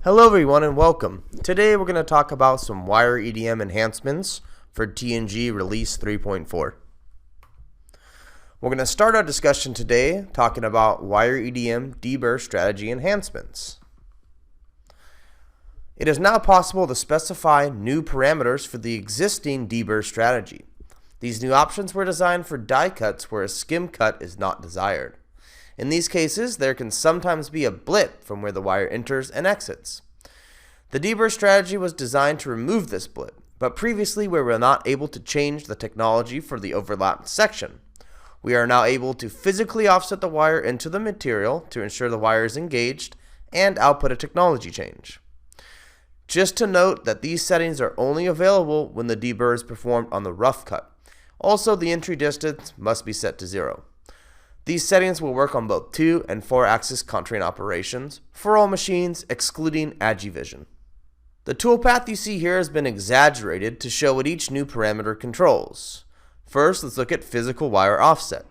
Hello everyone and welcome. Today we're going to talk about some WireEDM enhancements for TNG release 3.4. We're going to start our discussion today talking about WireEDM deburr strategy enhancements. It is now possible to specify new parameters for the existing deburr strategy. These new options were designed for die cuts where a skim cut is not desired. In these cases, there can sometimes be a blip from where the wire enters and exits. The deburr strategy was designed to remove this blip, but previously we were not able to change the technology for the overlapped section. We are now able to physically offset the wire into the material to ensure the wire is engaged and output a technology change. Just to note that these settings are only available when the deburr is performed on the rough cut. Also, the entry distance must be set to 0. These settings will work on both 2 and 4-axis contouring operations for all machines excluding AgiVision. The toolpath you see here has been exaggerated to show what each new parameter controls. First, let's look at physical wire offset.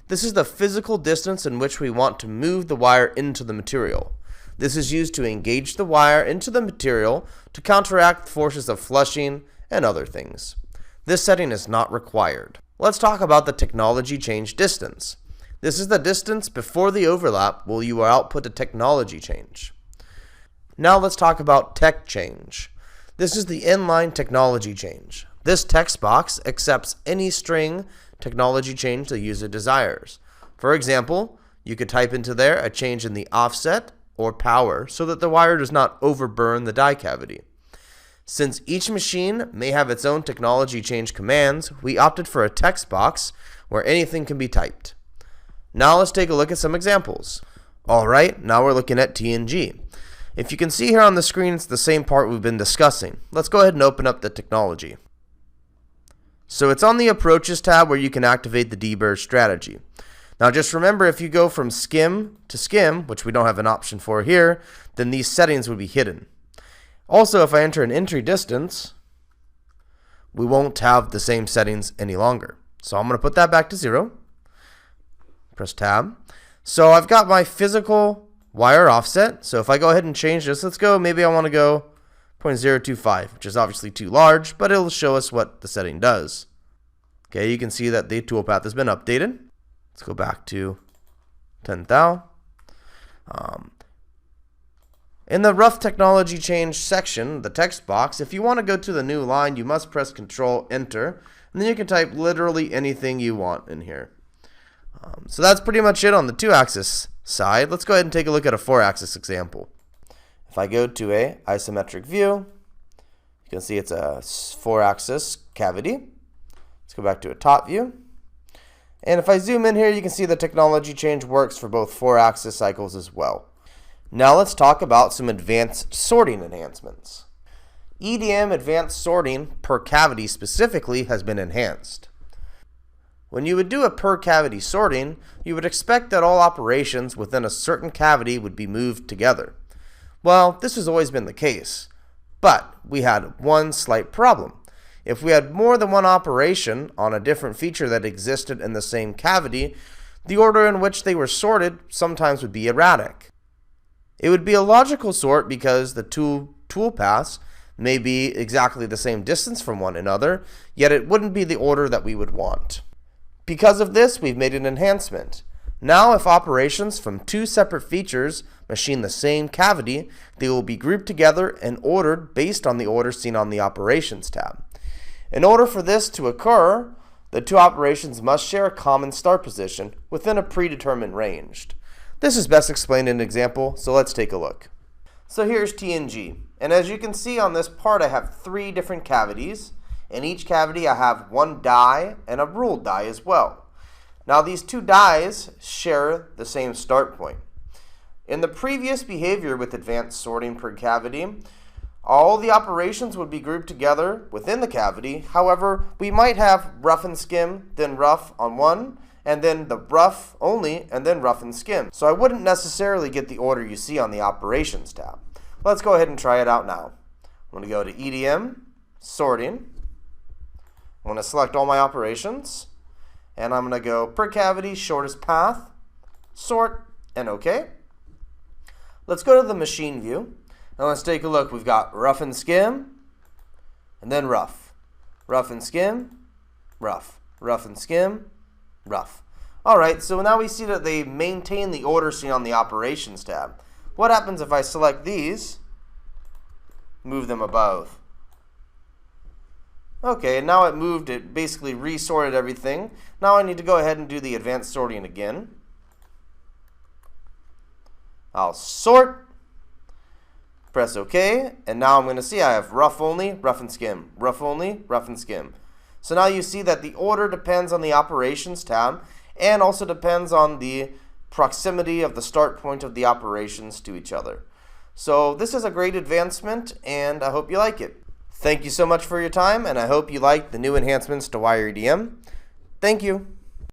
This is the physical distance in which we want to move the wire into the material. This is used to engage the wire into the material to counteract forces of flushing and other things. This setting is not required. Let's talk about the technology change distance. This is the distance before the overlap where you will output a technology change. Now let's talk about tech change. This is the inline technology change. This text box accepts any string technology change the user desires. For example, you could type into there a change in the offset or power so that the wire does not overburn the die cavity. Since each machine may have its own technology change commands, we opted for a text box where anything can be typed. Now let's take a look at some examples. Alright, now we're looking at TNG. If you can see here on the screen, it's the same part we've been discussing. Let's go ahead and open up the technology. So it's on the Approaches tab where you can activate the deburr strategy. Now just remember, if you go from skim to skim, which we don't have an option for here, then these settings would be hidden. Also, if I enter an entry distance, we won't have the same settings any longer. So I'm going to put that back to 0. Press tab. So I've got my physical wire offset. So if I go ahead and change this, let's go, maybe I want to go 0.025, which is obviously too large, but it'll show us what the setting does. Okay, you can see that the toolpath has been updated. Let's go back to 10 thou. In the rough technology change section, the text box, if you want to go to the new line, you must press Control Enter, and then you can type literally anything you want in here. So that's pretty much it on the 2-axis side. Let's go ahead and take a look at a 4-axis example. If I go to a isometric view, you can see it's a 4-axis cavity. Let's go back to a top view. And if I zoom in here, you can see the technology change works for both 4-axis cycles as well. Now let's talk about some advanced sorting enhancements. EDM advanced sorting per cavity specifically has been enhanced. When you would do a per cavity sorting, you would expect that all operations within a certain cavity would be moved together. Well, this has always been the case, but we had one slight problem. If we had more than one operation on a different feature that existed in the same cavity, the order in which they were sorted sometimes would be erratic. It would be a logical sort because the two toolpaths may be exactly the same distance from one another, yet it wouldn't be the order that we would want. Because of this, we've made an enhancement. Now, if operations from two separate features machine the same cavity, they will be grouped together and ordered based on the order seen on the Operations tab. In order for this to occur, the two operations must share a common start position within a predetermined range. This is best explained in an example, so let's take a look. So here's TNG, and as you can see on this part, I have 3 different cavities. In each cavity, I have one die and a ruled die as well. Now these 2 dies share the same start point. In the previous behavior with advanced sorting per cavity, all the operations would be grouped together within the cavity. However, we might have rough and skim, then rough on one, and then the rough only, and then rough and skim. So I wouldn't necessarily get the order you see on the Operations tab. Let's go ahead and try it out now. I'm going to go to EDM, Sorting. I'm going to select all my operations, and I'm going to go per cavity, shortest path, sort, and OK. Let's go to the machine view. Now let's take a look. We've got rough and skim, and then rough. Rough and skim, rough. Rough and skim, rough. Alright, so now we see that they maintain the order seen on the Operations tab. What happens if I select these, move them above? Okay, and now it moved, it basically resorted everything. Now I need to go ahead and do the advanced sorting again. I'll sort, press OK, and now I'm going to see I have rough only, rough and skim, rough only, rough and skim. So now you see that the order depends on the Operations tab and also depends on the proximity of the start point of the operations to each other. So this is a great advancement, and I hope you like it. Thank you so much for your time, and I hope you like the new enhancements to WireEDM. Thank you.